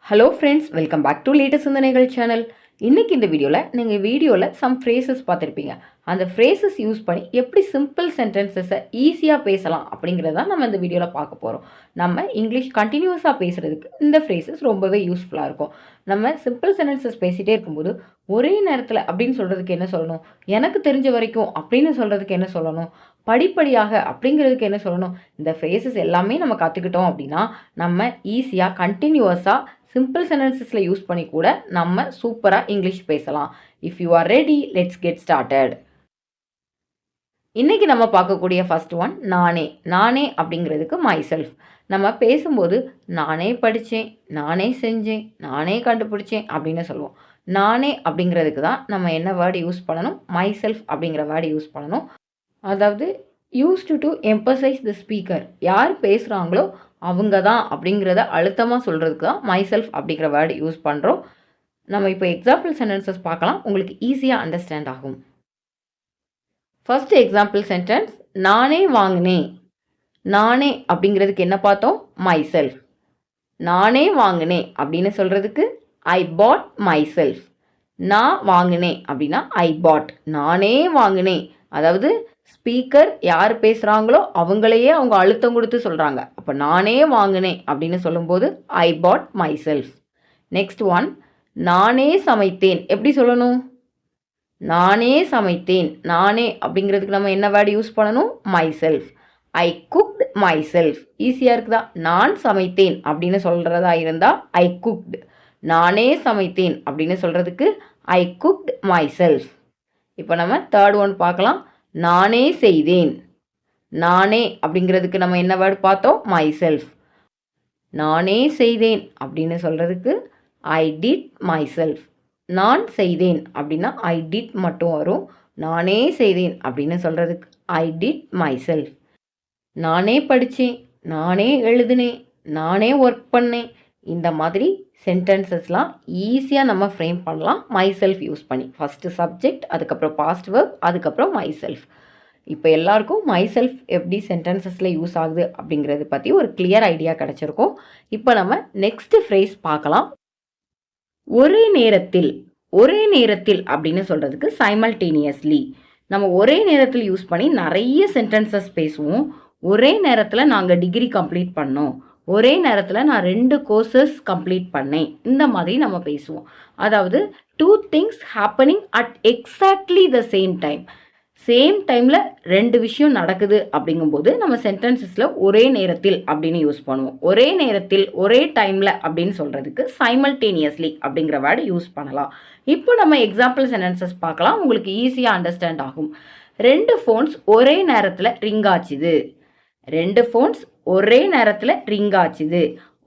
Hello friends, welcome back to latest சிந்தனைகள் channel. இன்னைக்கு இந்த வீடியோவில் சம் ஃப்ரேசஸ் பார்த்துருப்பீங்க. அந்த ஃப்ரேசஸ் யூஸ் பண்ணி எப்படி சிம்பிள் சென்டென்சஸை ஈஸியாக பேசலாம் அப்படிங்கிறத நம்ம இந்த வீடியோவில் பார்க்க போகிறோம். நம்ம இங்கிலீஷ் கண்டினியூஸாக பேசுகிறதுக்கு இந்த ஃப்ரேசஸ் ரொம்பவே யூஸ்ஃபுல்லாக இருக்கும். நம்ம சிம்பிள் சென்டென்சஸ் பேசிகிட்டே இருக்கும்போது ஒரே நேரத்தில் அப்படின்னு சொல்கிறதுக்கு என்ன சொல்லணும், எனக்கு தெரிஞ்ச வரைக்கும் அப்படின்னு சொல்கிறதுக்கு என்ன சொல்லணும், படிப்படியாக அப்படிங்கிறதுக்கு என்ன சொல்லணும், இந்த ஃப்ரேசஸ் எல்லாமே நம்ம கற்றுக்கிட்டோம் அப்படின்னா நம்ம ஈஸியாக கண்டினியூஸாக சிம்பிள் சென்டென்சஸில் யூஸ் பண்ணி கூட நம்ம சூப்பராக இங்கிலீஷ் பேசலாம். If you are ready, let's get started. இன்றைக்கி நம்ம பார்க்கக்கூடிய ஃபர்ஸ்ட் ஒன் நானே. நானே அப்படிங்கிறதுக்கு மை செல்ஃப். நம்ம பேசும்போது நானே படித்தேன், நானே செஞ்சேன், நானே கண்டுபிடிச்சேன் அப்படின்னு சொல்லுவோம். நானே அப்படிங்கிறதுக்கு தான் நம்ம என்ன வேர்டு யூஸ் பண்ணணும், மை செல்ஃப் அப்படிங்கிற வேர்டு யூஸ் பண்ணணும். அதாவது used to emphasise the speaker, யார் பேசுகிறாங்களோ அவங்க தான் அப்படிங்கிறத அழுத்தமாக சொல்கிறதுக்கு தான் மை செல்ஃப் அப்படிங்கிற வேர்டு யூஸ் பண்ணுறோம். நம்ம இப்போ எக்ஸாம்பிள் சென்டென்சஸ் பார்க்கலாம், உங்களுக்கு ஈஸியாக அண்டர்ஸ்டாண்ட் ஆகும். ஃபர்ஸ்ட் எக்ஸாம்பிள் சென்டென்ஸ், நானே வாங்கினேன். நானே அப்படிங்கிறதுக்கு என்ன பார்த்தோம், மை செல்ஃப். நானே வாங்கினேன் அப்படின்னு சொல்கிறதுக்கு ஐ பாட் மை செல்ஃப். நான் வாங்கினேன் அப்படின்னா ஐ பாட். நானே வாங்கினேன், அதாவது ஸ்பீக்கர் யார் பேசுகிறாங்களோ அவங்களையே அவங்க அழுத்தம் கொடுத்து சொல்கிறாங்க. அப்போ நானே வாங்கினேன் அப்படின்னு சொல்லும்போது ஐ பாட் மை செல்ஃப். நெக்ஸ்ட் ஒன், நானே சமைத்தேன். எப்படி சொல்லணும், நானே சமைத்தேன். நானே அப்படிங்கிறதுக்கு நம்ம என்ன வேர்டு யூஸ் பண்ணணும், my self. I cooked my self. ஈஸியாக இருக்குதா, நான் சமைத்தேன் அப்படின்னு சொல்கிறதா இருந்தால் ஐ குக்ட். நானே சமைத்தேன் அப்படின்னு சொல்கிறதுக்கு ஐ குக்ட் மை செல்ஃப். இப்போ நம்ம தேர்ட் ஒன் பார்க்கலாம், நானே செய்தேன். நானே அப்படிங்கிறதுக்கு நம்ம என்ன வேர்டு பார்த்தோம், மை செல்ஃப். நானே செய்தேன் அப்படின்னு சொல்கிறதுக்கு ஐ டிட் மை செல்ஃப். நான் செய்தேன் அப்படின்னா ஐ டிட் மட்டும் வரும். நானே செய்தேன் அப்படின்னு சொல்கிறதுக்கு ஐ டிட் மை செல்ஃப். நானே படித்தேன், நானே எழுதினேன், நானே ஒர்க் பண்ணேன், இந்த மாதிரி சென்டென்சஸ்லாம் ஈஸியாக நம்ம ஃப்ரேம் பண்ணலாம் மை செல்ஃப் யூஸ் பண்ணி. ஃபஸ்ட்டு சப்ஜெக்ட், அதுக்கப்புறம் பாஸ்ட் வெர்ப், அதுக்கப்புறம் மை செல்ஃப். இப்போ எல்லாருக்கும் மை செல்ஃப் எப்படி சென்டென்சஸில் யூஸ் ஆகுது அப்படிங்கிறத பற்றி ஒரு கிளியர் ஐடியா கிடச்சிருக்கும். இப்போ நம்ம நெக்ஸ்ட் ஃப்ரேஸ் பார்க்கலாம். ஒரே நேரத்தில். ஒரே நேரத்தில் அப்படின்னு சொல்கிறதுக்கு சைமல்டேனியஸ்லி. நம்ம ஒரே நேரத்தில் யூஸ் பண்ணி நிறைய சென்டென்சஸ் பேசுவோம். ஒரே நேரத்தில் நாங்கள் டிகிரி கம்ப்ளீட் பண்ணோம், ஒரே நேரத்தில் நான் 2 கோர்சஸ் கம்ப்ளீட் பண்ணேன், இந்த மாதிரி நம்ம பேசுவோம். அதாவது 2 things happening at exactly the same time. Same டைமில் 2 விஷயம் நடக்குது அப்படிங்கும்போது நம்ம சென்டென்சஸில் ஒரே நேரத்தில் அப்படின்னு யூஸ் பண்ணுவோம். ஒரே நேரத்தில், ஒரே டைமில் அப்படின்னு சொல்கிறதுக்கு சைமல்டேனியஸ்லி அப்படிங்கிற வேர்டு யூஸ் பண்ணலாம். இப்போ நம்ம எக்ஸாம்பிள் சென்டென்சஸ் பார்க்கலாம், உங்களுக்கு ஈஸியாக அண்டர்ஸ்டாண்ட் ஆகும். 2 ஃபோன்ஸ் ஒரே நேரத்தில் ரிங் ஆச்சுது. 2 ஃபோன்ஸ் ஒரே நேரத்தில் ரிங் ஆச்சுது.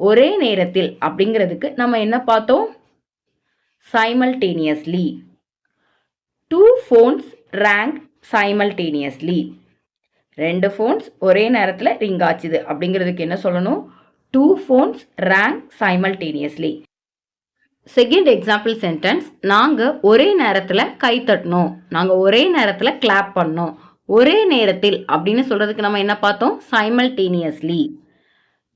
ஒரே நேரத்தில் அப்படிங்கிறதுக்கு நம்ம என்ன பார்த்தோம், simultaneously. 2 phones rank simultaneously. 2 phones ஒரே நேரத்தில் ரிங் ஆச்சுது அப்படிங்கிறதுக்கு என்ன சொல்லணும், 2 phones rank simultaneously. Second example sentence, நாங்கள் ஒரே நேரத்தில் கை தட்டினோம், நாங்கள் ஒரே நேரத்தில் கிளாப் பண்ணோம். ஒரே நேரத்தில் அப்படின்னு சொல்கிறதுக்கு நம்ம என்ன பார்த்தோம், சைமல்டேனியஸ்லி.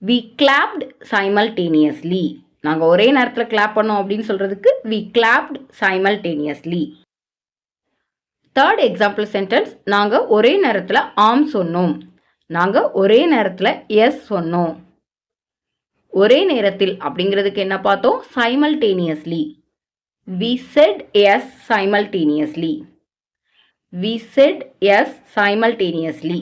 We clapped simultaneously. நாங்கள் ஒரே நேரத்தில் கிளாப் பண்ணோம் அப்படின்னு சொல்கிறதுக்கு we clapped simultaneously. Third example sentence, நாங்கள் ஒரே நேரத்தில் ஆம் சொன்னோம், நாங்கள் ஒரே நேரத்தில் எஸ் சொன்னோம். ஒரே நேரத்தில் அப்படிங்கிறதுக்கு என்ன பார்த்தோம், simultaneously. We said yes simultaneously. We said yes simultaneously.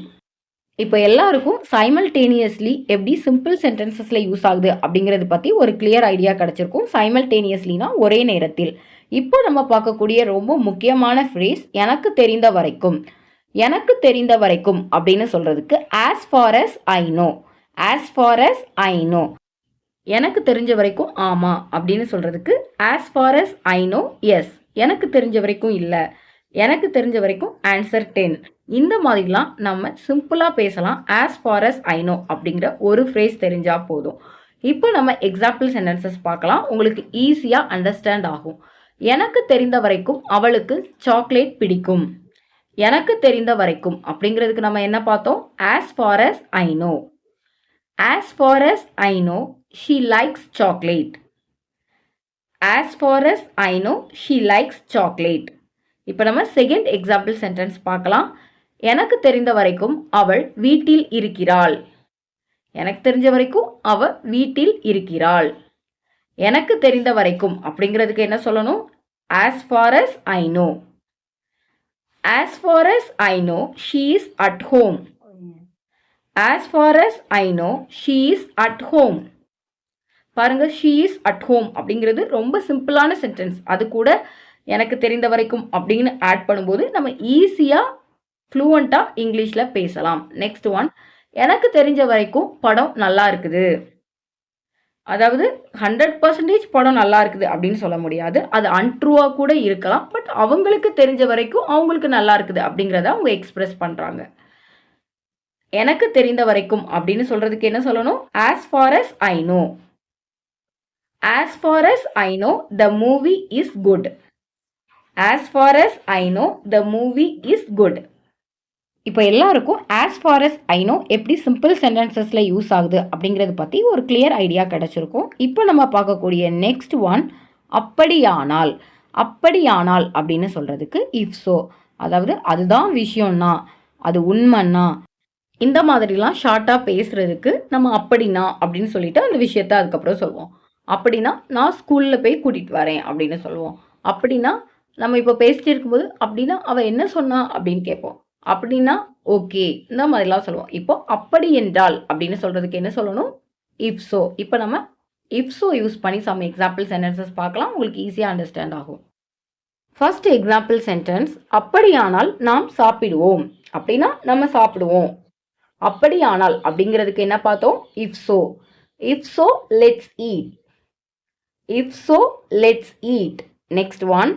இப்போ எல்லாருக்கும் சைமல்டேனியஸ்லி எப்படி சிம்பிள் சென்டென்சஸில் யூஸ் ஆகுது அப்படிங்கிறத பற்றி ஒரு கிளியர் ஐடியா கிடச்சிருக்கும். சைமல்டேனியஸ்லினா ஒரே நேரத்தில். இப்போ நம்ம பார்க்கக்கூடிய ரொம்ப முக்கியமான ஃப்ரேஸ், எனக்கு தெரிந்த வரைக்கும். எனக்கு தெரிந்த வரைக்கும் அப்படின்னு சொல்கிறதுக்கு as far as I know. as far as I know. எனக்கு தெரிஞ்ச வரைக்கும் ஆமாம் அப்படின்னு சொல்கிறதுக்கு as far as I know as. எனக்கு தெரிஞ்ச வரைக்கும் இல்லை, எனக்கு தெரிஞ்ச வரைக்கும் ஆன்சர் 10. இந்த மாதிரிலாம் நம்ம சிம்பிளாக பேசலாம் as far as I know அப்படிங்கிற ஒரு ஃப்ரேஸ் தெரிஞ்சால் போதும். இப்போ நம்ம எக்ஸாம்பிள் சென்டென்சஸ் பார்க்கலாம், உங்களுக்கு ஈஸியாக அண்டர்ஸ்டாண்ட் ஆகும். எனக்கு தெரிந்த வரைக்கும் அவளுக்கு சாக்லேட் பிடிக்கும். எனக்கு தெரிந்த வரைக்கும் அப்படிங்கிறதுக்கு நம்ம என்ன பார்த்தோம், as far as I know. as far as I know she likes chocolate. as far as I know she likes chocolate. இப்போ நம்ம செகண்ட் எக்ஸாம்பிள் சென்டென்ஸ் பார்க்கலாம். எனக்கு தெரிந்த வரைக்கும் அவள் வீட்டில் இருக்கிறாள். எனக்கு தெரிஞ்ச வரைக்கும் அவ வீட்டில் இருக்கிறாள். எனக்கு தெரிந்த வரைக்கும் அப்படிங்கிறதுக்கு என்ன சொல்லணும்? as far as I know. as far as I know she is at home. as far as I know she is at home. பாருங்க, she is at home அப்படிங்கிறது ரொம்ப சிம்பிளான சென்டென்ஸ். அது கூட எனக்கு தெரிந்த வரைக்கும் அப்படின்னு ஆட் பண்ணும்போது நம்ம ஈஸியாக ஃப்ளூவண்ட்டாக இங்கிலீஷில் பேசலாம். நெக்ஸ்ட் ஒன், எனக்கு தெரிஞ்ச வரைக்கும் படம் நல்லா இருக்குது. அதாவது 100% படம் நல்லா இருக்குது அப்படின்னு சொல்ல முடியாது. அது அன்ட்ரூவாக கூட இருக்கலாம். பட் அவங்களுக்கு தெரிஞ்ச வரைக்கும் அவங்களுக்கு நல்லா இருக்குது அப்படிங்கிறத அவங்க எக்ஸ்பிரஸ் பண்ணுறாங்க. எனக்கு தெரிந்த வரைக்கும் அப்படின்னு சொல்றதுக்கு என்ன சொல்லணும்? as far as I know. as far as I know the movie is good. as far as I know the movie is good. இப்போ எல்லாருக்கும் as far as I know எப்படி சிம்பிள் சென்டென்சஸில் யூஸ் ஆகுது அப்படிங்கிறத பற்றி ஒரு கிளியர் ஐடியா கிடச்சிருக்கும். இப்போ நம்ம பார்க்கக்கூடிய நெக்ஸ்ட் ஒன், அப்படியானால். அப்படியானால் அப்படின்னு சொல்கிறதுக்கு if so. அதாவது அதுதான் விஷயம்னா, அது உண்மைன்னா, இந்த மாதிரிலாம் ஷார்ட்டாக பேசுகிறதுக்கு நம்ம அப்படின்னா அப்படின்னு சொல்லிட்டு அந்த விஷயத்த அதுக்கப்புறம் சொல்லுவோம். அப்படின்னா நான் ஸ்கூலில் போய் கூட்டிகிட்டு வரேன் அப்படின்னு சொல்லுவோம். அப்படின்னா நம்ம இப்போ பேசிட்டு இருக்கும்போது அப்படின்னா அவள் என்ன சொன்னா அப்படின்னு கேட்போம். அப்படின்னா ஓகே, இந்த மாதிரிலாம் சொல்லுவோம். இப்போ அப்படி என்றால் அப்படின்னு சொல்கிறதுக்கு என்ன சொல்லணும்? If so. இப்போ நம்ம இஃப் ஸோ யூஸ் பண்ணி சம் எக்ஸாம்பிள் சென்டென்சஸ் பார்க்கலாம். உங்களுக்கு ஈஸியாக அண்டர்ஸ்டாண்ட் ஆகும். ஃபர்ஸ்ட் எக்ஸாம்பிள் சென்டென்ஸ், அப்படியானால் நாம் சாப்பிடுவோம். அப்படின்னா நம்ம சாப்பிடுவோம். அப்படியானால் அப்படிங்கிறதுக்கு என்ன பார்த்தோம்? If so. If so let's eat. If so let's eat. Next one,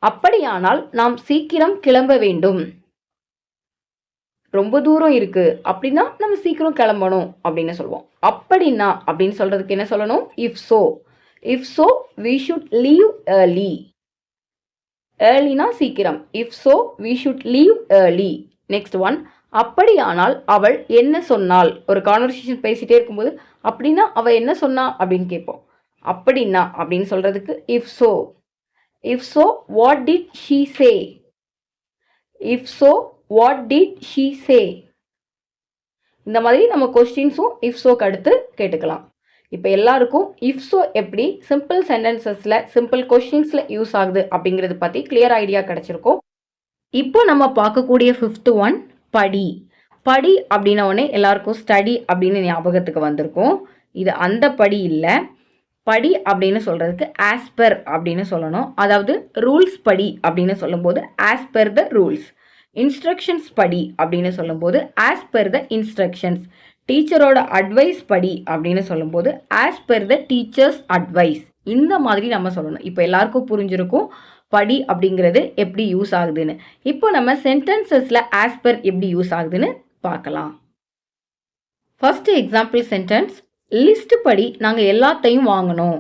அப்படியானால் நாம் சீக்கிரம் கிளம்ப வேண்டும். ரொம்ப தூரம் இருக்கு அப்படின்னா நம்ம சீக்கிரம் கிளம்பணும் அப்படின்னு சொல்லுவோம். அப்படின்னா அப்படின்னு சொல்றதுக்கு என்ன சொல்லணும்? If so. If so we should leave early. ஏர்லினா சீக்கிரம். If so we should leave early. Next one, அப்படியானால் அவள் என்ன சொன்னாள். ஒரு கான்வர்சேஷன் பேசிட்டே இருக்கும்போது அப்படின்னா அவள் என்ன சொன்னா அப்படின்னு கேட்போம். அப்படின்னா அப்படின்னு சொல்றதுக்கு if so. If so what did she say. If so what did she சே. இந்த மாதிரி நம்ம கொஸ்டின்ஸும் இஃப் ஸோக்கு அடுத்து கேட்டுக்கலாம். இப்போ எல்லாருக்கும் இஃப் ஸோ எப்படி சிம்பிள் சென்டென்சஸில் சிம்பிள் கொஸ்டின்ஸில் யூஸ் ஆகுது அப்படிங்கிறது பற்றி கிளியர் ஐடியா கிடச்சிருக்கும். இப்போ நம்ம பார்க்கக்கூடிய ஃபிஃப்த் ஒன், படி. படி அப்படின்ன உடனே எல்லாருக்கும் ஸ்டடி அப்படின்னு ஞாபகத்துக்கு வந்திருக்கும். இது அந்த படி இல்லை. படி அப்படின்னு சொல்கிறதுக்கு ஆஸ் பெர் அப்படின்னு சொல்லணும். அதாவது ரூல்ஸ் படி அப்படின்னு சொல்லும்போது as per the rules. Instructions படி அப்படின்னு சொல்லும்போது ஆஸ் பெர் த இன்ஸ்ட்ரக்ஷன்ஸ். டீச்சரோட அட்வைஸ் படி அப்படின்னு சொல்லும்போது as per the teacher's advice. இந்த மாதிரி நம்ம சொல்லணும். இப்போ எல்லாருக்கும் புரிஞ்சிருக்கும் படி அப்படிங்கிறது எப்படி யூஸ் ஆகுதுன்னு. இப்போ நம்ம சென்டென்சஸில் ஆஸ் பெர் எப்படி யூஸ் ஆகுதுன்னு பார்க்கலாம். ஃபர்ஸ்ட் எக்ஸாம்பிள் சென்டென்ஸ், லிஸ்ட் படி நாங்கள் எல்லாத்தையும் வாங்கினோம்.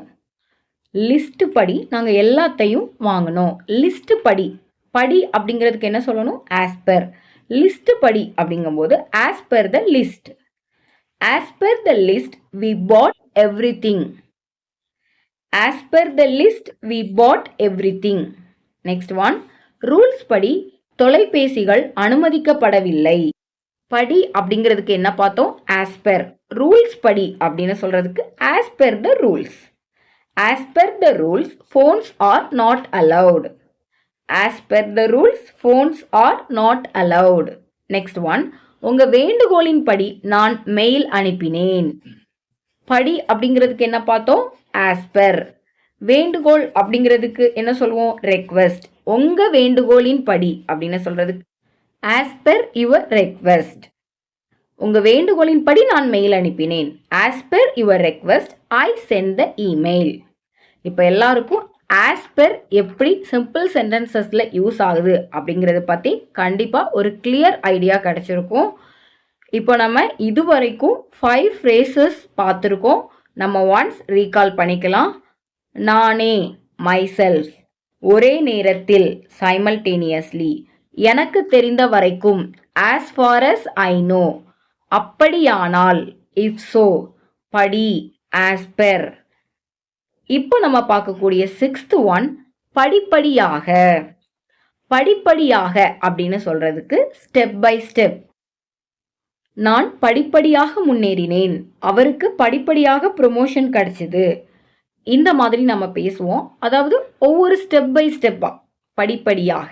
லிஸ்ட் படி நாங்கள் எல்லாத்தையும் வாங்கினோம். லிஸ்ட் படி. படி அப்படிங்கிறதுக்கு என்ன சொல்லணும்? As per. லிஸ்ட் படி அப்படிங்கும்போது as per the list. As per the list we put everything. As per the list we put everything. Next one, rules படி தொலைபேசிகள் அனுமதிக்கப்படவில்லை. படி அப்படிங்கிறதுக்கு என்ன பார்த்தோம்? As per. ரூல்ஸ் படி அப்படின்னு சொல்றதுக்கு as per the rules. As per the rules phones are not allowed. As per the rules phones are not allowed. Next one, உங்க வேண்டுகோளின் படி நான் மெயில் அனுப்பினேன். படி அப்படிங்கிறதுக்கு என்ன பார்த்தோம்? As per. வேண்டுகோள் அப்படிங்கிறதுக்கு என்ன சொல்லுவோம்? ரெக்வெஸ்ட். உங்க வேண்டுகோளின் படி அப்படின்னு சொல்றதுக்கு ஆஸ் பெர் யுவர் ரெக்வெஸ்ட். உங்க வேண்டுகோளின் படி நான் மெயில் அனுப்பினேன். As per your request I sent the email. இப்போ எல்லாருக்கும் ஆஸ் பெர் எப்படி சிம்பிள் சென்டென்சஸில் யூஸ் ஆகுது அப்படிங்கிறத பற்றி கண்டிப்பாக ஒரு கிளியர் ஐடியா கிடச்சிருக்கும். இப்போ நம்ம இது வரைக்கும் 5 phrases பார்த்துருக்கோம். நம்ம ஒன்ஸ் ரீகால் பண்ணிக்கலாம். நானே, மைசெல்ஃப். ஒரே நேரத்தில், சைமல்டேனியஸ்லி. எனக்கு தெரிந்த வரைக்கும், as far as I know. அப்படியானால், if so. படி, as per. இப்போ நம்ம பார்க்கக்கூடிய 6th ஒன் படிப்படியாக. படிப்படியாக அப்படின்னு சொல்றதுக்கு ஸ்டெப் பை ஸ்டெப். நான் படிப்படியாக முன்னேறினேன், அவருக்கு படிப்படியாக ப்ரொமோஷன் கிடைச்சது. இந்த மாதிரி நம்ம பேசுவோம். அதாவது ஒவ்வொரு ஸ்டெப் பை ஸ்டெப்பா படிப்படியாக.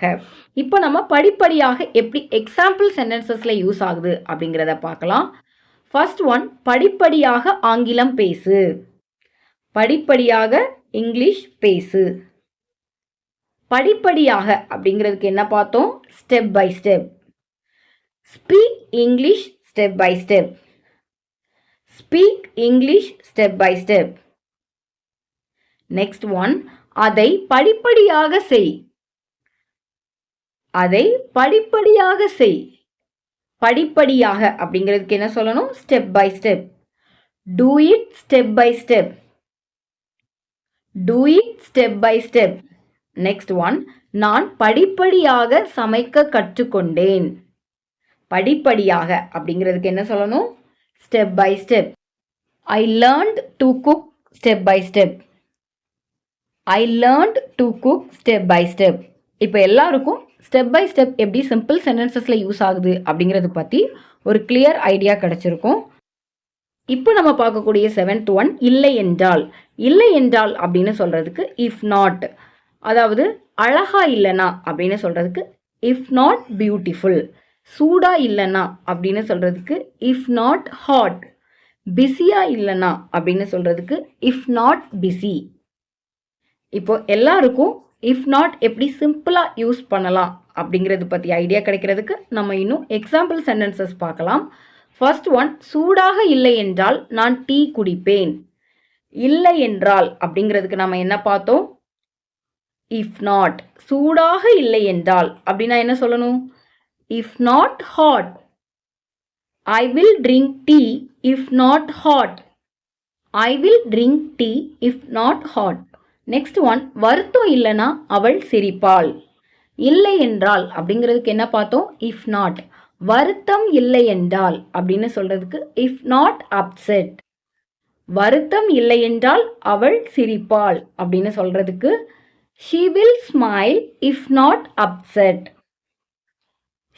இப்போ நம்ம படிப்படியாக எப்படி எக்ஸாம்பிள் சென்டென்சஸ்ல யூஸ் ஆகுது அப்படிங்கிறத பார்க்கலாம். ஃபர்ஸ்ட் ஒன், படிப்படியாக ஆங்கிலம் பேசு. படிப்படியாக இங்கிலீஷ் பேசு. படிப்படியாக அப்படிங்கிறதுக்கு என்ன பார்த்தோம்? Step by step. Speak English step by step. Speak English step by step. Next one, அதை படிப்படியாக செய். அதை படிப்படியாக செய். படிப்படியாக அப்படிங்கிறதுக்கு என்ன சொல்லணும்? Step by step. Do it step by step. Do it step by step. Next one, நான் படிப்படியாக சமைக்க கற்றுக்கொண்டேன். படிப்படியாக அப்படிங்கிறதுக்கு என்ன சொல்லணும்? Step by step. I learned to cook step by step. I learned to cook step by step. இப்போ எல்லாருக்கும் ஸ்டெப் பை ஸ்டெப் எப்படி சிம்பிள் சென்டென்சஸ்ல யூஸ் ஆகுது அப்படிங்கிறத பற்றி ஒரு கிளியர் ஐடியா கிடைச்சிருக்கும். இப்போ நம்ம பார்க்கக்கூடிய 7th ஒன், இல்லை என்றால். இல்லை என்றால் அப்படின்னு சொல்றதுக்கு இஃப் நாட். அதாவது அழகா இல்லைனா அப்படின்னு சொல்றதுக்கு இஃப் நாட் பியூட்டிஃபுல். சூடா இல்லைனா அப்படின்னு சொல்றதுக்கு இஃப் நாட் ஹாட். பிஸியா இல்லைனா அப்படின்னு சொல்றதுக்கு இஃப் நாட் பிஸி. இப்போ எல்லாருக்கும் இஃப் நாட் எப்படி சிம்பிளா யூஸ் பண்ணலாம் அப்படிங்கிறது பற்றி ஐடியா கிடைக்கிறதுக்கு நம்ம இன்னும் எக்ஸாம்பிள் சென்டென்சஸ் பார்க்கலாம். ஃபர்ஸ்ட் ஒன், சூடாக இல்லை என்றால் நான் டீ குடிப்பேன். இல்லை என்றால் அப்படிங்கிறதுக்கு நம்ம என்ன பார்த்தோம்? If not. சூடாக இல்லை என்றால் அப்படின்னா என்ன சொல்லணும்? If not hot. I will drink tea if not hot. I will drink tea if not hot. Next one, வருத்தம் இல்லைனா அவள் சிரிப்பாள். இல்லை என்றால் அப்படிங்கிறதுக்கு என்ன பார்த்தோம்? If not. வருத்தம் இல்லை என்றால் அப்படின்னு சொல்றதுக்கு இஃப் நாட் அப்செட். வருத்தம் இல்லை என்றால் அவள் சிரிப்பாள் அப்படின்னு சொல்றதுக்கு she will smile if not upset.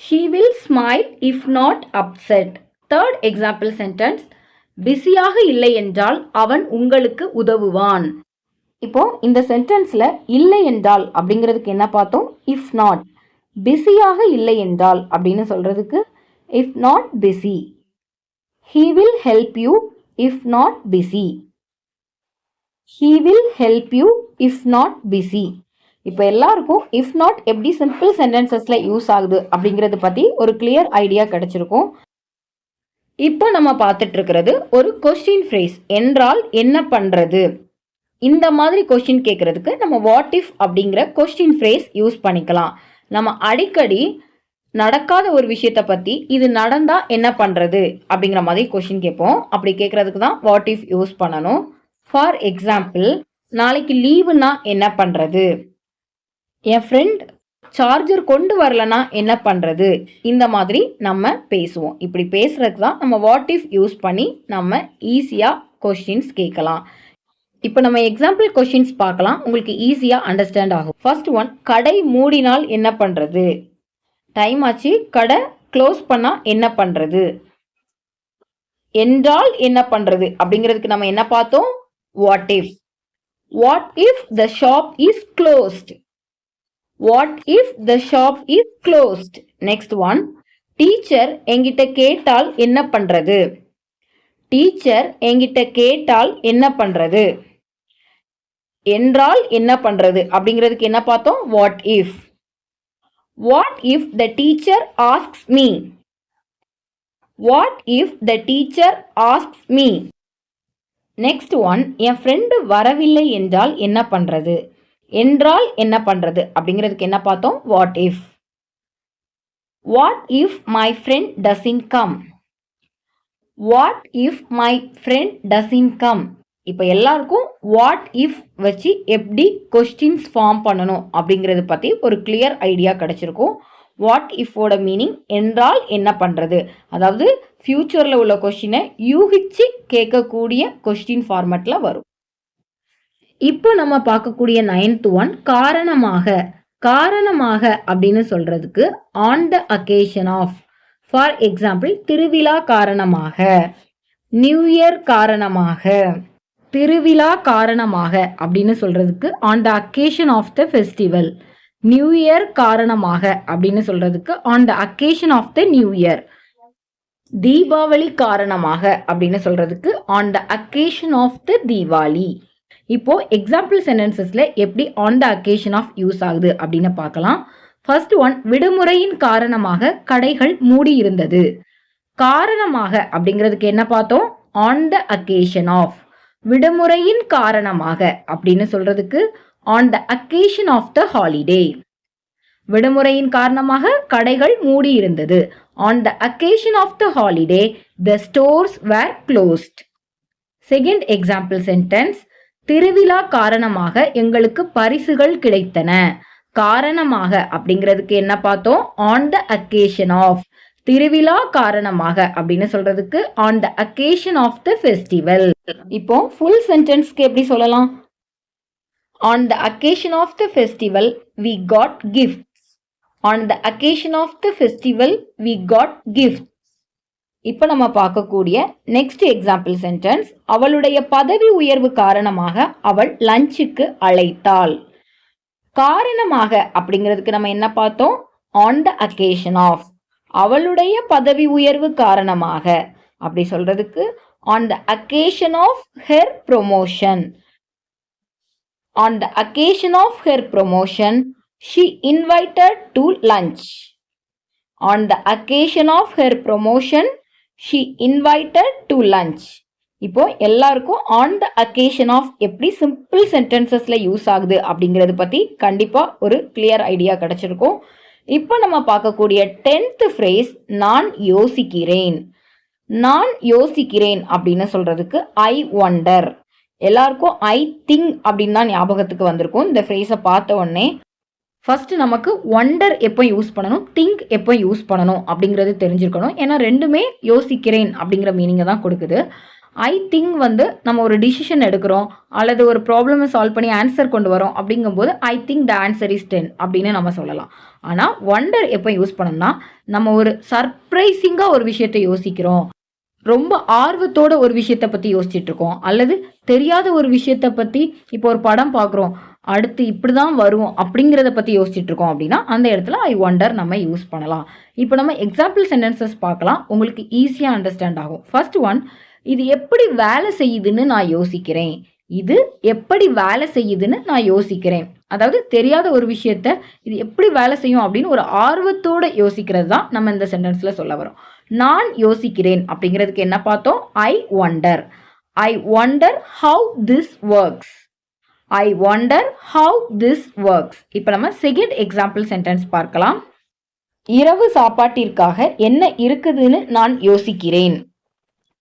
She will smile if not upset. Third example sentence, பிஸியாக இல்லை என்றால் அவன் உங்களுக்கு உதவுவான். இப்போ இந்த சென்டென்ஸ்ல இல்லை என்றால் அப்படிங்கிறதுக்கு என்ன பார்த்தோம்? If not. பிஸியாக இல்லை என்றால் அப்படின்னு சொல்றதுக்கு if not busy. he will help you if not busy. he will help you if not busy. இப்போ எல்லாருக்கும் இஃப் நாட் எப்படி சிம்பிள் சென்டென்சஸ்ல யூஸ் ஆகுது அப்படிங்கறது பத்தி ஒரு கிளியர் ஐடியா கிடைச்சிருக்கும். இப்போ நம்ம பார்த்துட்டு இருக்கிறது ஒரு கொஸ்டின் ஃப்ரேஸ். என்றால் என்ன பண்றது? இந்த மாதிரி கொஸ்டின் கேட்கறதுக்கு நம்ம வாட் இஃப் அப்படிங்கிற கொஸ்டின் ஃப்ரேஸ் யூஸ் பண்ணிக்கலாம். நம்ம அடிக்கடி நடக்காத ஒரு விஷயத்தை பற்றி இது நடந்தா என்ன பண்ணுறது அப்படிங்கிற மாதிரி கொஸ்டின் கேட்போம். அப்படி கேட்கறதுக்கு தான் வாட் இஃப் யூஸ் பண்ணணும். ஃபார் எக்ஸாம்பிள், நாளைக்கு லீவுனா என்ன பண்ணுறது? என் ஃப்ரெண்ட் சார்ஜர் கொண்டு வரலனா என்ன பண்ணுறது? இந்த மாதிரி நம்ம பேசுவோம். இப்படி பேசுறதுக்கு தான் நம்ம வாட் இஃப் யூஸ் பண்ணி நம்ம ஈஸியாக கொஸ்டின்ஸ் கேட்கலாம். இப்போ நம்ம எக்ஸாம்பிள் கொஸ்டின்ஸ் பார்க்கலாம், உங்களுக்கு ஈஸியாக அண்டர்ஸ்டாண்ட் ஆகும். ஃபர்ஸ்ட் ஒன், கடை மூடினால் என்ன பண்ணுறது? டைம் ஆச்சு, கடை க்ளோஸ் பண்ணால் என்ன பண்ணுறது? என்றால் என்ன பண்ணுறது அப்படிங்கிறதுக்கு நம்ம என்ன பார்த்தோம்? What if. What if the shop is closed. What if the shop is closed. Next one, teacher என்கிட்ட கேட்டால் என்ன பண்ணுறது? டீச்சர் என்கிட்ட கேட்டால் என்ன பண்ணுறது? என்றால் என்ன பண்ணுறது அப்படிங்கிறதுக்கு என்ன பார்த்தோம்? What if. What if the teacher asks me. What if the teacher asks me. Next one, N friend வரவில்லை என்றால் என்ன பண்ணுறது? என்றால் என்ன பண்ணுறது அப்படிங்கிறதுக்கு என்ன பார்த்தோம்? What if. What if my friend doesn't come. What if my friend doesn't come. இப்போ எல்லாருக்கும் வாட் இஃப் வச்சு எப்படி கொஸ்டின்ஸ் ஃபார்ம் பண்ணணும் அப்படிங்கிறத பற்றி ஒரு கிளியர் ஐடியா கிடைச்சிருக்கும். வாட் இஃபோட மீனிங் என்றால் என்ன பண்ணுறது, அதாவது ஃபியூச்சரில் உள்ள கொஸ்டினை யூகிச்சு கேட்கக்கூடிய கொஸ்டின் ஃபார்மேட்டில் வரும். இப்போ நம்ம பார்க்கக்கூடிய 9th ஒன் காரணமாக. காரணமாக அப்படின்னு சொல்றதுக்கு on the occasion of. For example திருவிழா காரணமாக, நியூ இயர் காரணமாக. திருவிழா காரணமாக அப்படின்னு சொல்றதுக்கு on the occasion of the festival. New year காரணமாக அப்படின்னு சொல்றதுக்கு on the occasion of the new year. Deepavali காரணமாக அப்படின்னு சொல்றதுக்கு on the occasion of the Deepavali. இப்போ எக்ஸாம்பிள் சென்டென்சஸ்ல எப்படி on the occasion of use ஆகுது அப்படின்னு பார்க்கலாம். ஃபர்ஸ்ட் ஒன், விடுமுறையின் காரணமாக கடைகள் மூடி இருந்தது. காரணமாக அப்படிங்கிறதுக்கு என்ன பார்த்தோம்? On the occasion of. விடுமுறையின் காரணமாக அப்படின்னு சொல்றதுக்கு on the occasion of the holiday. விடுமுறையின் காரணமாக கடைகள் மூடி இருந்தது. On the occasion of the holiday the stores were closed. Second example sentence, திருவிழா காரணமாக எங்களுக்கு பரிசுகள் கிடைத்தன. காரணமாக அப்படிங்கிறதுக்கு என்ன பார்த்தோம்? On the occasion of. திருவிழா காரணமாக அப்படின்னு சொல்றதுக்கு on the occasion of the festival. இப்போ ஃபுல் சென்டென்ஸ்க்கு எப்படி சொல்லலாம்? On the occasion of the festival we got gifts. On the occasion of the festival we got gifts. இப்போ நம்ம பார்க்கக்கூடிய நெக்ஸ்ட் எக்ஸாம்பிள் சென்டென்ஸ், அவளுடைய பதவி உயர்வு காரணமாக அவள் லஞ்சுக்கு அழைத்தாள். காரணமாக அப்படிங்கிறதுக்கு நம்ம என்ன பார்த்தோம்? On the occasion of. அவளுடைய பதவி உயர்வு காரணமாக அப்படி சொல்றதுக்கு on the occasion of her promotion. On the occasion of her promotion, she invited to lunch. On the occasion of her promotion, she invited to lunch. இப்போ எல்லாருக்கும் ஆன் த அக்கேஷன் ஆஃப் எப்படி simple சென்டென்சஸ்ல use ஆகுது அப்படிங்கறத பத்தி கண்டிப்பா ஒரு clear idea கிடைச்சிருக்கும். இப்போ நம்ம பார்க்கக்கூடிய 10th ஃப்ரேஸ், நான் யோசிக்கிறேன். நான் யோசிக்கிறேன் அப்படின்னு சொல்றதுக்கு ஐ ஒண்டர். எல்லாருக்கும் ஐ திங்க் அப்படின்னு தான் ஞாபகத்துக்கு வந்திருக்கும் இந்த ஃப்ரேஸை பார்த்த உடனே. ஃபர்ஸ்ட் நமக்கு ஒண்டர் எப்போ யூஸ் பண்ணணும், திங்க் எப்போ யூஸ் பண்ணணும் அப்படிங்கிறது தெரிஞ்சிருக்கணும். ஏன்னா ரெண்டுமே யோசிக்கிறேன் அப்படிங்கிற மீனிங்கை தான் கொடுக்குது. ஐ திங்க் வந்து நம்ம ஒரு டிசிஷன் எடுக்கிறோம் அல்லது ஒரு ப்ராப்ளமை சால்வ் பண்ணி ஆன்சர் கொண்டு வரோம் அப்படிங்கும்போது I think the answer is 10 அப்படின்னு நம்ம சொல்லலாம். ஆனால் ஒண்டர் எப்போ யூஸ் பண்ணணும்னா நம்ம ஒரு சர்ப்ரைசிங்காக ஒரு விஷயத்தை யோசிக்கிறோம், ரொம்ப ஆர்வத்தோட ஒரு விஷயத்த பத்தி யோசிச்சுட்டு இருக்கோம், அல்லது தெரியாத ஒரு விஷயத்த பத்தி இப்போ ஒரு படம் பார்க்குறோம், அடுத்து இப்படிதான் வரும் அப்படிங்கிறத பத்தி யோசிச்சுட்டு இருக்கோம் அப்படின்னா அந்த இடத்துல ஐ ஒண்டர் நம்ம யூஸ் பண்ணலாம். இப்போ நம்ம எக்ஸாம்பிள் சென்டென்சஸ் பார்க்கலாம், உங்களுக்கு ஈஸியாக அண்டர்ஸ்டாண்ட் ஆகும். ஃபர்ஸ்ட் ஒன், இது எப்படி வேலை செய்யுதுன்னு நான் யோசிக்கிறேன். இது எப்படி வேலை செய்யுதுன்னு நான் யோசிக்கிறேன். அதாவது தெரியாத ஒரு விஷயத்த இது எப்படி வேலை செய்யும் அப்படின்னு ஒரு ஆர்வத்தோட யோசிக்கிறது தான் நம்ம இந்த சென்டென்ஸ்ல சொல்ல வரோம். நான் யோசிக்கிறேன் அப்படிங்கிறதுக்கு என்ன பார்த்தோம்? ஐ wonder. I wonder how this works. I wonder how this works. இப்போ நம்ம செகண்ட் எக்ஸாம்பிள் சென்டென்ஸ் பார்க்கலாம். இரவு சாப்பாட்டிற்காக என்ன இருக்குதுன்னு நான் யோசிக்கிறேன்.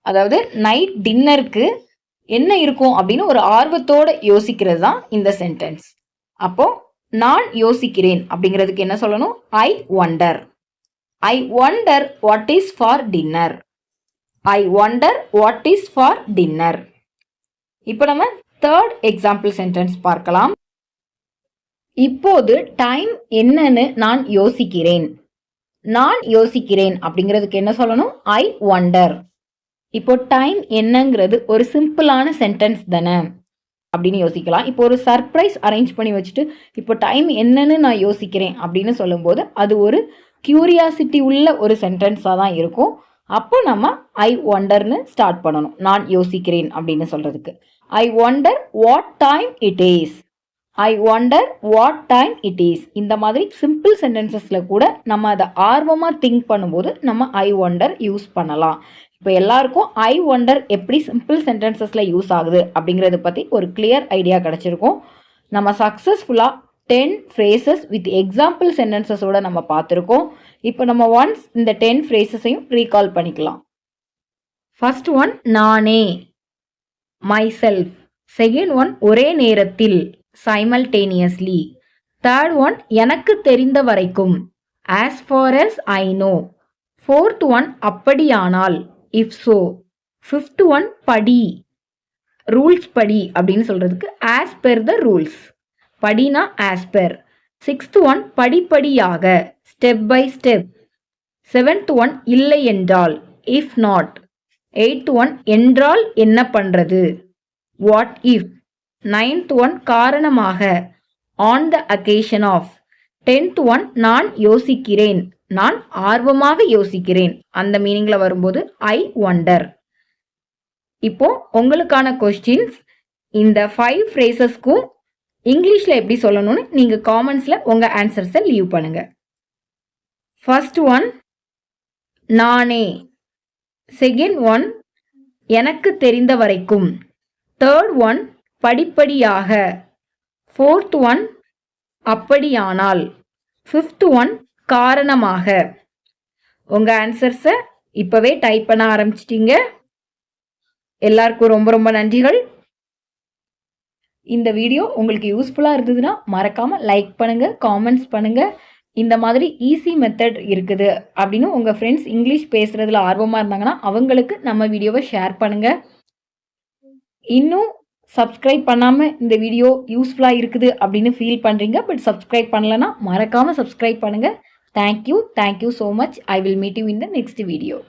அதாவது நைட் டின்னருக்கு என்ன இருக்கும் அப்படின்னு ஒரு ஆர்வத்தோட யோசிக்கிறது தான் இந்த சென்டென்ஸ். அப்போ நான் யோசிக்கிறேன் அப்படிங்கிறதுக்கு என்ன சொல்லணும்? ஐ wonder. I wonder what is for dinner. I wonder what is for dinner. இப்போ நம்ம தேர்ட் எக்ஸாம்பிள் சென்டென்ஸ் பார்க்கலாம். இப்போது டைம் என்னன்னு நான் யோசிக்கிறேன். நான் யோசிக்கிறேன் அப்படிங்கிறதுக்கு என்ன சொல்லணும்? ஐ ஒண்டர். இப்போ டைம் என்னங்கிறது ஒரு சிம்பிளான சென்டென்ஸ் தானே அப்படின்னு யோசிக்கலாம். இப்போ ஒரு சர்ப்ரைஸ் அரேஞ்ச் பண்ணி வச்சுட்டு இப்போ டைம் என்னன்னு நான் யோசிக்கிறேன் அப்படின்னு சொல்லும்போது அது ஒரு கியூரியாசிட்டி உள்ள ஒரு சென்டென்ஸாக தான் இருக்கும். அப்போ நம்ம ஐ ஒண்டர்னு ஸ்டார்ட் பண்ணணும் நான் யோசிக்கிறேன் அப்படின்னு சொல்றதுக்கு. ஐ wonder what time it is. I wonder what time it is. இந்த மாதிரி சிம்பிள் சென்டென்சஸ்ல கூட நம்ம அதை ஆர்வமாக திங்க் பண்ணும்போது நம்ம ஐ ஒண்டர் யூஸ் பண்ணலாம். இப்போ எல்லாருக்கும் ஐ ஒண்டர் எப்படி சிம்பிள் சென்டென்சஸ்ல யூஸ் ஆகுது அப்படிங்கிறத பற்றி ஒரு கிளியர் ஐடியா கிடைச்சிருக்கும். நம்ம சக்ஸஸ்ஃபுல்லாக 10 phrases with example sentences-ஓட நம்ம பார்த்துருக்கோம். இப்போ நம்ம ஒன்ஸ் இந்த 10 phrases-ஐயும் ரீகால் பண்ணிக்கலாம். ஃபர்ஸ்ட் ஒன், நானே, myself. செகண்ட் ஒன், ஒரே நேரத்தில், simultaneously. தேர்ட் ஒன், எனக்கு தெரிந்த வரைக்கும், as far as I know. Fourth one, அப்படியானால், if so. ஃபிஃப்த் ஒன், படி, ரூல்ஸ் படி அப்படின்னு சொல்றதுக்கு ஆஸ் பெர் த ரூல்ஸ். படினா ஆஸ் பெர். 6th ஒன் படிப்படியாக, step by step. 7th one இல்லை என்றால், இஃப் நாட். 8th ஒன் என்றால் என்ன பண்றது, வாட் இஃப். 9th ஒன் காரணமாக, on the occasion of. 10th one நான் யோசிக்கிறேன், நான் ஆர்வமாக யோசிக்கிறேன், அந்த மீனிங்ல வரும்போது ஐ ஒண்டர். இப்போ உங்களுக்கான கொஸ்டின்ஸ், இந்த 5 ஃப்ரேசஸ்க்கும் இங்கிலீஷ்ல எப்படி சொல்லணும்னு நீங்க காமெண்ட்ஸ்ல உங்க ஆன்சர்ஸை லீவ் பண்ணுங்க. ஃபர்ஸ்ட் ஒன் நானே. செகண்ட் ஒன் எனக்கு தெரிந்த வரைக்கும். தேர்ட் ஒன் படிப்படியாக. ஃபோர்த் ஒன் அப்படியானால். ஃபிஃப்த் ஒன் காரணமாக. உங்க ஆன்சர்ஸை இப்பவே டைப் பண்ண ஆரம்பிச்சிட்டீங்க. எல்லாருக்கும் ரொம்ப ரொம்ப நன்றிகள். இந்த வீடியோ உங்களுக்கு யூஸ்ஃபுல்லாக இருந்ததுன்னா மறக்காமல் லைக் பண்ணுங்கள், காமெண்ட்ஸ் பண்ணுங்கள். இந்த மாதிரி ஈஸி மெத்தட் இருக்குது அப்படின்னு உங்கள் ஃப்ரெண்ட்ஸ் இங்கிலீஷ் பேசுகிறதுல ஆர்வமாக இருந்தாங்கன்னா அவங்களுக்கு நம்ம வீடியோவை ஷேர் பண்ணுங்கள். இன்னும் சப்ஸ்கிரைப் பண்ணாமல் இந்த வீடியோ யூஸ்ஃபுல்லாக இருக்குது அப்படின்னு ஃபீல் பண்ணுறீங்க, பட் சப்ஸ்கிரைப் பண்ணலன்னா மறக்காமல் சப்ஸ்கிரைப் பண்ணுங்கள். Thank you so much. I will meet you in the next video.